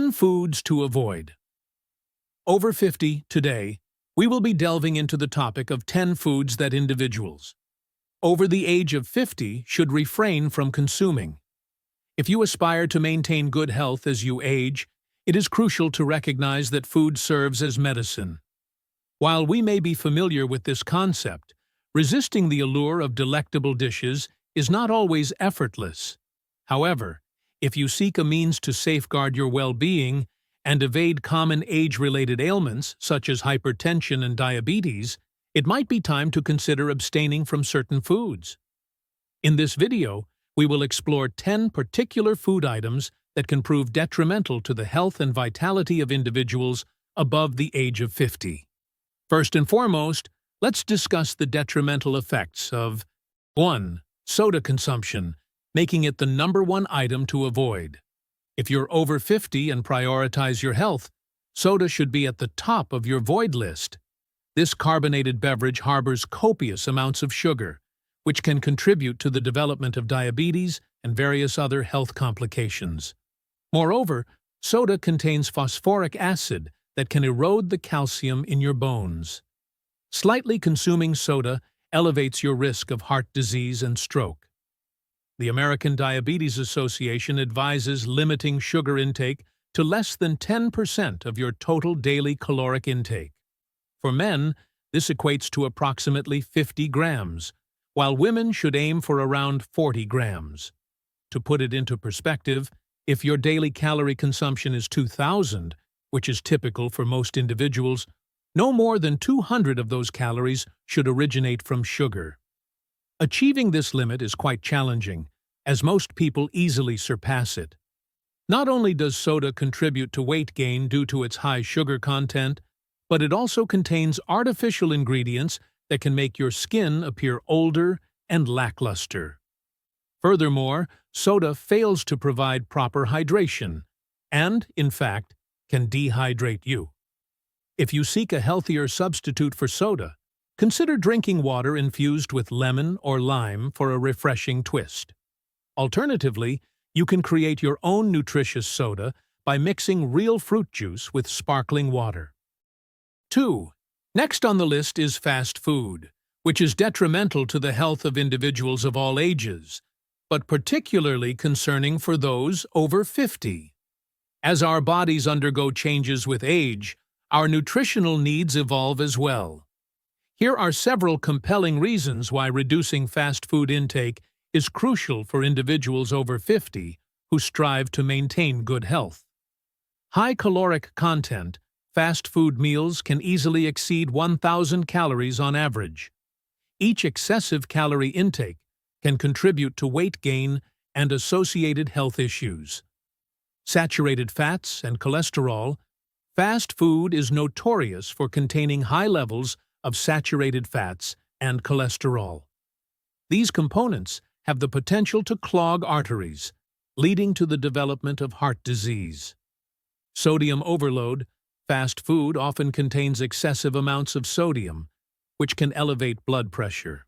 10 foods to avoid. Over 50 today, we will be delving into the topic of 10 foods that individuals over the age of 50 should refrain from consuming. If you aspire to maintain good health as you age, it is crucial to recognize that food serves as medicine. While we may be familiar with this concept, resisting the allure of delectable dishes is not always effortless. However, if you seek a means to safeguard your well-being and evade common age-related ailments such as hypertension and diabetes, it might be time to consider abstaining from certain foods. In this video, we will explore 10 particular food items that can prove detrimental to the health and vitality of individuals above the age of 50. First and foremost, let's discuss the detrimental effects of 1. Soda consumption, making it the #1 item to avoid. If you're over 50 and prioritize your health, soda should be at the top of your avoid list. This carbonated beverage harbors copious amounts of sugar, which can contribute to the development of diabetes and various other health complications. Moreover, soda contains phosphoric acid that can erode the calcium in your bones. Slightly consuming soda elevates your risk of heart disease and stroke. The American Diabetes Association advises limiting sugar intake to less than 10% of your total daily caloric intake. For men, this equates to approximately 50 grams, while women should aim for around 40 grams. To put it into perspective, if your daily calorie consumption is 2,000, which is typical for most individuals, no more than 200 of those calories should originate from sugar. Achieving this limit is quite challenging, as most people easily surpass it. Not only does soda contribute to weight gain due to its high sugar content, but it also contains artificial ingredients that can make your skin appear older and lackluster. Furthermore, soda fails to provide proper hydration and, in fact, can dehydrate you. If you seek a healthier substitute for soda, consider drinking water infused with lemon or lime for a refreshing twist. Alternatively, you can create your own nutritious soda by mixing real fruit juice with sparkling water. 2. Next on the list is fast food, which is detrimental to the health of individuals of all ages, but particularly concerning for those over 50. As our bodies undergo changes with age, our nutritional needs evolve as well. Here are several compelling reasons why reducing fast food intake is crucial for individuals over 50 who strive to maintain good health. High caloric content. Fast food meals can easily exceed 1,000 calories on average. Each excessive calorie intake can contribute to weight gain and associated health issues. Saturated fats and cholesterol. Fast food is notorious for containing high levels of saturated fats and cholesterol. These components have the potential to clog arteries, leading to the development of heart disease. Sodium overload. Fast food often contains excessive amounts of sodium, which can elevate blood pressure.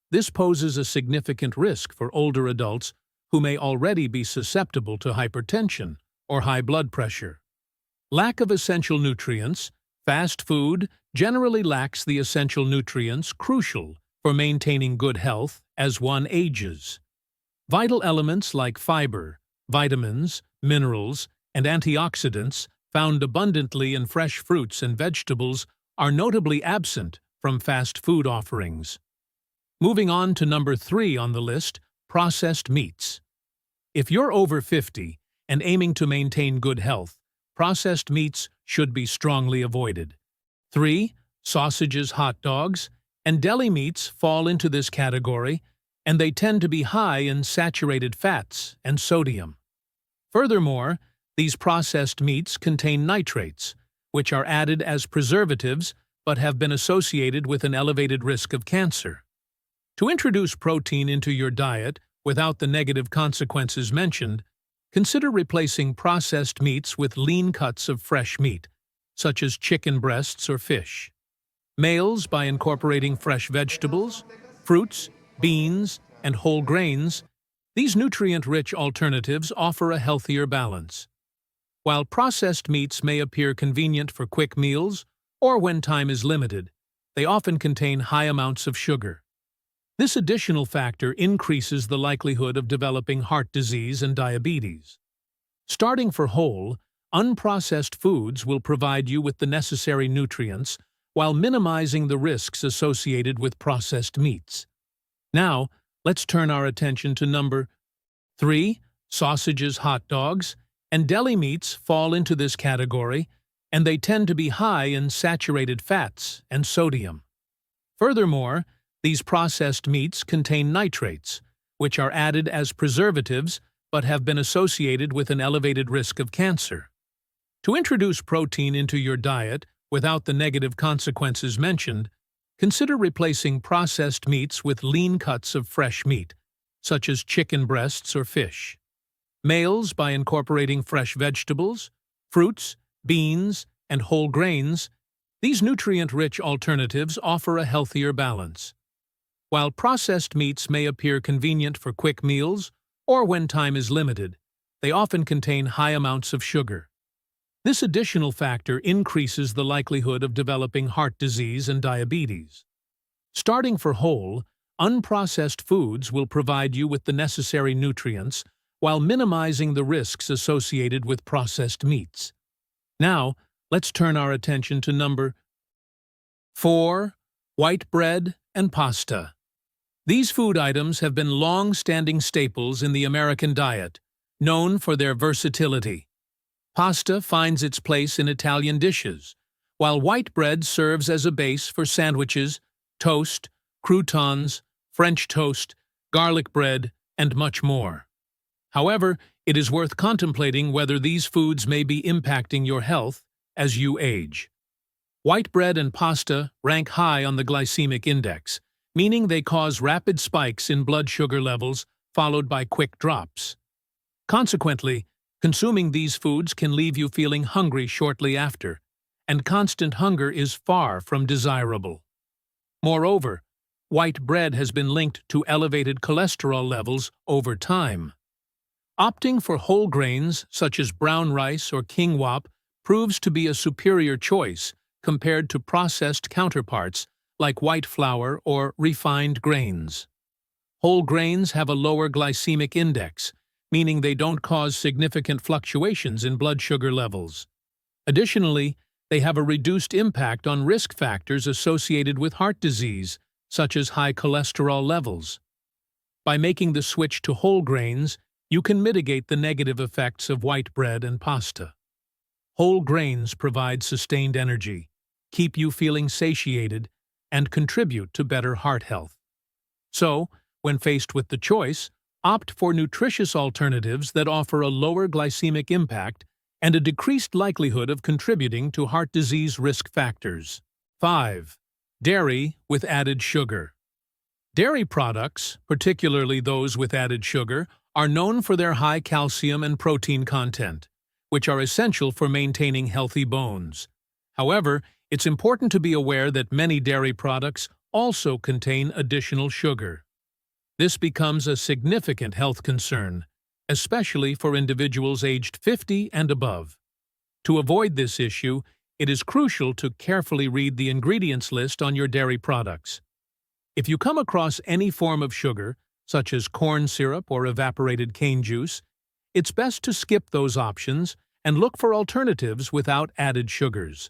This poses a significant risk for older adults who may already be susceptible to hypertension or high blood pressure. Lack of essential nutrients. Fast food generally lacks the essential nutrients crucial for maintaining good health as one ages. Vital elements like fiber, vitamins, minerals, and antioxidants found abundantly in fresh fruits and vegetables are notably absent from fast food offerings. Moving on to number 3 on the list, processed meats. If you're over 50 and aiming to maintain good health, processed meats should be strongly avoided. 3. Sausages, hot dogs, and deli meats fall into this category, and they tend to be high in saturated fats and sodium. Furthermore, these processed meats contain nitrates, which are added as preservatives but have been associated with an elevated risk of cancer. To introduce protein into your diet without the negative consequences mentioned, consider replacing processed meats with lean cuts of fresh meat, such as chicken breasts or fish. Males by incorporating fresh vegetables, fruits, beans, and whole grains. These nutrient-rich alternatives offer a healthier balance. While processed meats may appear convenient for quick meals or when time is limited, they often contain high amounts of sugar. This additional factor increases the likelihood of developing heart disease and diabetes. Starting for whole, unprocessed foods will provide you with the necessary nutrients while minimizing the risks associated with processed meats. Now, let's turn our attention to number 3. Sausages, hot dogs, and deli meats fall into this category, and they tend to be high in saturated fats and sodium. Furthermore, these processed meats contain nitrates, which are added as preservatives but have been associated with an elevated risk of cancer. To introduce protein into your diet without the negative consequences mentioned, consider replacing processed meats with lean cuts of fresh meat, such as chicken breasts or fish. Males by incorporating fresh vegetables, fruits, beans, and whole grains. These nutrient-rich alternatives offer a healthier balance. While processed meats may appear convenient for quick meals or when time is limited, they often contain high amounts of sugar. This additional factor increases the likelihood of developing heart disease and diabetes. Starting for whole, unprocessed foods will provide you with the necessary nutrients while minimizing the risks associated with processed meats. Now, let's turn our attention to number 4. White bread and pasta. These food items have been long-standing staples in the American diet, known for their versatility. Pasta finds its place in Italian dishes, while white bread serves as a base for sandwiches, toast, croutons, French toast, garlic bread, and much more. However, it is worth contemplating whether these foods may be impacting your health as you age. White bread and pasta rank high on the glycemic index, meaning they cause rapid spikes in blood sugar levels followed by quick drops. Consequently, consuming these foods can leave you feeling hungry shortly after, and constant hunger is far from desirable. Moreover, white bread has been linked to elevated cholesterol levels over time. Opting for whole grains such as brown rice or quinoa proves to be a superior choice compared to processed counterparts like white flour or refined grains. Whole grains have a lower glycemic index, meaning they don't cause significant fluctuations in blood sugar levels. Additionally, they have a reduced impact on risk factors associated with heart disease, such as high cholesterol levels. By making the switch to whole grains, you can mitigate the negative effects of white bread and pasta. Whole grains provide sustained energy, keep you feeling satiated, and contribute to better heart health. So, when faced with the choice, opt for nutritious alternatives that offer a lower glycemic impact and a decreased likelihood of contributing to heart disease risk factors. 5. Dairy with added sugar. Dairy products, particularly those with added sugar, are known for their high calcium and protein content, which are essential for maintaining healthy bones. However, it's important to be aware that many dairy products also contain additional sugar. This becomes a significant health concern, especially for individuals aged 50 and above. To avoid this issue, it is crucial to carefully read the ingredients list on your dairy products. If you come across any form of sugar, such as corn syrup or evaporated cane juice, it's best to skip those options and look for alternatives without added sugars.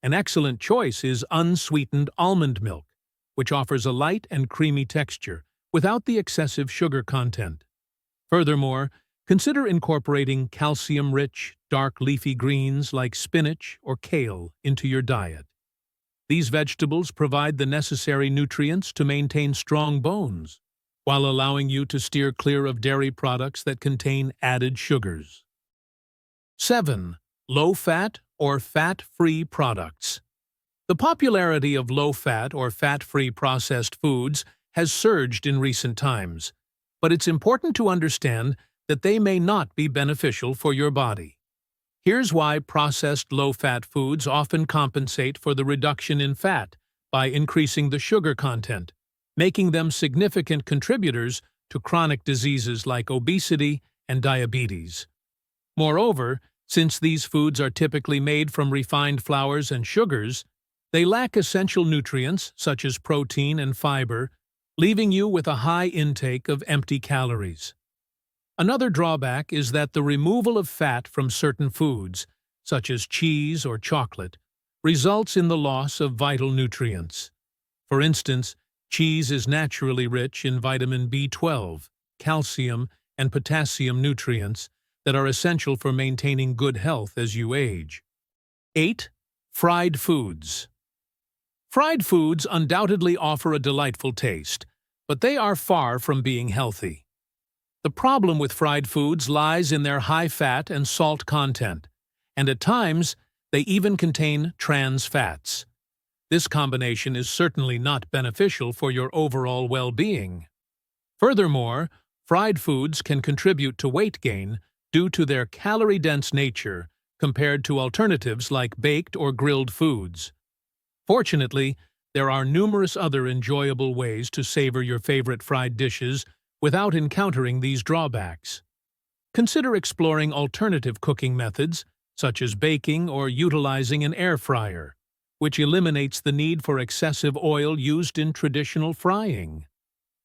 An excellent choice is unsweetened almond milk, which offers a light and creamy texture without the excessive sugar content. Furthermore, consider incorporating calcium-rich, dark leafy greens like spinach or kale into your diet. These vegetables provide the necessary nutrients to maintain strong bones, while allowing you to steer clear of dairy products that contain added sugars. 7. Low-fat or fat-free products. The popularity of low-fat or fat-free processed foods has surged in recent times, but it's important to understand that they may not be beneficial for your body. Here's why processed low-fat foods often compensate for the reduction in fat by increasing the sugar content, making them significant contributors to chronic diseases like obesity and diabetes. Moreover, Since these foods are typically made from refined flours and sugars, they lack essential nutrients such as protein and fiber, leaving you with a high intake of empty calories. Another drawback is that the removal of fat from certain foods, such as cheese or chocolate, results in the loss of vital nutrients. For instance, cheese is naturally rich in vitamin B12, calcium, and potassium nutrients that are essential for maintaining good health as you age. 8. Fried foods. Fried foods undoubtedly offer a delightful taste, but they are far from being healthy. The problem with fried foods lies in their high fat and salt content, and at times, they even contain trans fats. This combination is certainly not beneficial for your overall well-being. Furthermore, fried foods can contribute to weight gain due to their calorie-dense nature compared to alternatives like baked or grilled foods. Fortunately, there are numerous other enjoyable ways to savor your favorite fried dishes without encountering these drawbacks. Consider exploring alternative cooking methods, such as baking or utilizing an air fryer, which eliminates the need for excessive oil used in traditional frying.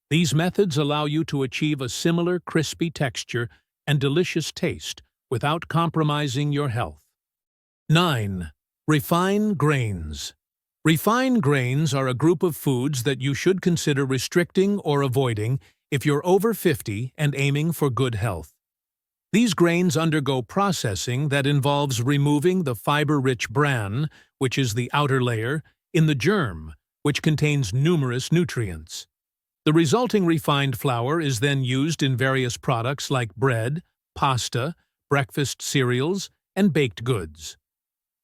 These methods allow you to achieve a similar crispy texture and delicious taste without compromising your health. 9. Refined grains. Refined grains are a group of foods that you should consider restricting or avoiding if you're over 50 and aiming for good health. These grains undergo processing that involves removing the fiber-rich bran, which is the outer layer, in the germ, which contains numerous nutrients. The resulting refined flour is then used in various products like bread, pasta, breakfast cereals, and baked goods.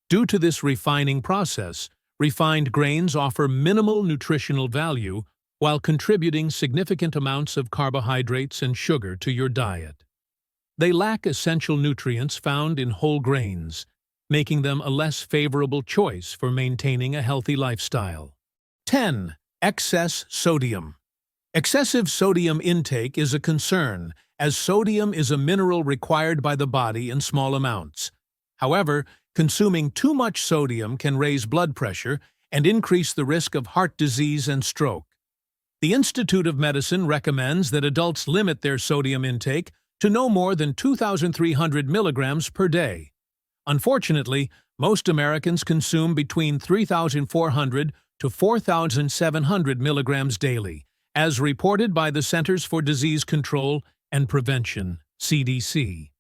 Due to this refining process, refined grains offer minimal nutritional value while contributing significant amounts of carbohydrates and sugar to your diet. They lack essential nutrients found in whole grains, making them a less favorable choice for maintaining a healthy lifestyle. 10. Excess sodium. Excessive sodium intake is a concern, as sodium is a mineral required by the body in small amounts. However, consuming too much sodium can raise blood pressure and increase the risk of heart disease and stroke. The Institute of Medicine recommends that adults limit their sodium intake to no more than 2,300 milligrams per day. Unfortunately, most Americans consume between 3,400 to 4,700 milligrams daily, as reported by the Centers for Disease Control and Prevention, CDC.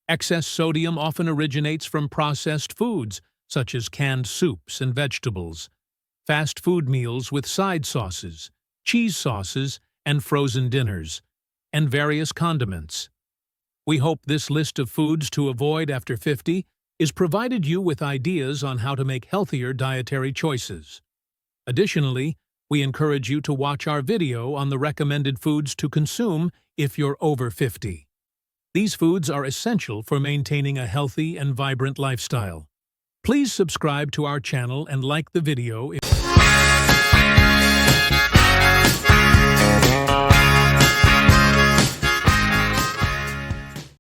Excess sodium often originates from processed foods, such as canned soups and vegetables, fast food meals with side sauces, cheese sauces, and frozen dinners, and various condiments. We hope this list of foods to avoid after 50 is provided you with ideas on how to make healthier dietary choices. Additionally, we encourage you to watch our video on the recommended foods to consume if you're over 50. These foods are essential for maintaining a healthy and vibrant lifestyle. Please subscribe to our channel and like the video if